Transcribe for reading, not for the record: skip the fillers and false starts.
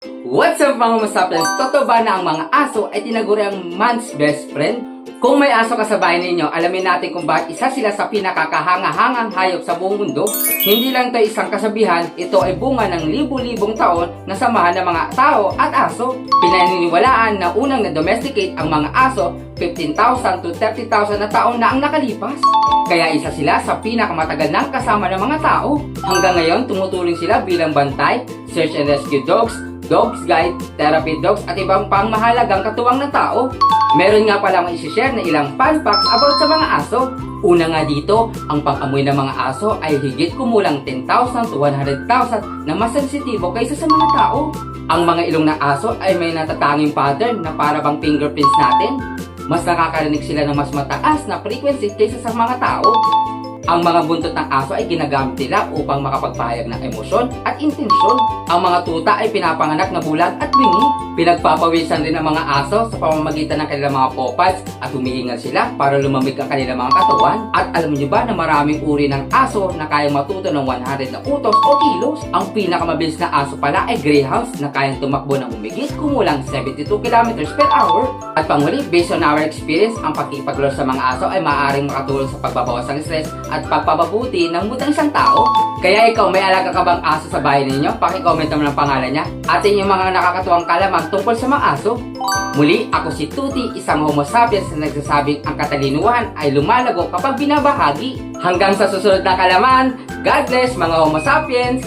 What's up mga Homo-sapiens? Totoo ba na ang mga aso ay tinaguri ang man's best friend? Kung may aso ka sa bahay ninyo, alamin natin kung bakit isa sila sa pinakakahanga-hangang hayop sa buong mundo. Hindi lang ito isang kasabihan, ito ay bunga ng libu-libong taon na samahan ng mga tao at aso. Pinaniniwalaan na unang na-domesticate ang mga aso 15,000 to 30,000 na taon na ang nakalipas. Kaya isa sila sa pinakamatagal ng kasama ng mga tao. Hanggang ngayon, tumutulong sila bilang bantay, search and rescue dogs, dog's guide, therapy dogs at ibang pang mahalagang katuwang ng tao. Meron nga palang isi-share na ilang fun facts about sa mga aso. Una nga dito, ang pang-amoy ng mga aso ay higit kumulang 10,000 to 100,000 na mas sensitibo kaysa sa mga tao. Ang mga ilong ng aso ay may natatanging pattern na para bang fingerprints natin. Mas nakakarinig sila ng mas mataas na frequency kaysa sa mga tao. Ang mga buntot ng aso ay ginagamit nila upang makapagpahayag ng emosyon at intensyon. Ang mga tuta ay pinapanganak na bulag at bingi. Pinagpapawisan rin ang mga aso sa pamamagitan ng kanilang mga paws at humihingal sila para lumamig ang kanilang mga katawan. At alam niyo ba na maraming uri ng aso na kayang matuto ng 100 na utos o kilos? Ang pinakamabilis na aso pala ay greyhounds na kayang tumakbo ng humigit kumulang 72 kilometers per hour. At panghuli, based on our experience, ang pakikipaglos sa mga aso ay maaaring makatulong sa pagbabawas ng stress at pagpapabuti ng mood ng isang tao. Kaya ikaw, may alaga ka bang aso sa bahay ninyo? Paki-comment naman ang pangalan niya at inyong mga nakakatuwang kalaman tungkol sa mga aso. Muli, ako si Tuti, isang Homo sapiens na nagsasabing ang katalinuhan ay lumalago kapag binabahagi. Hanggang sa susunod na kalaman, God bless mga Homo sapiens!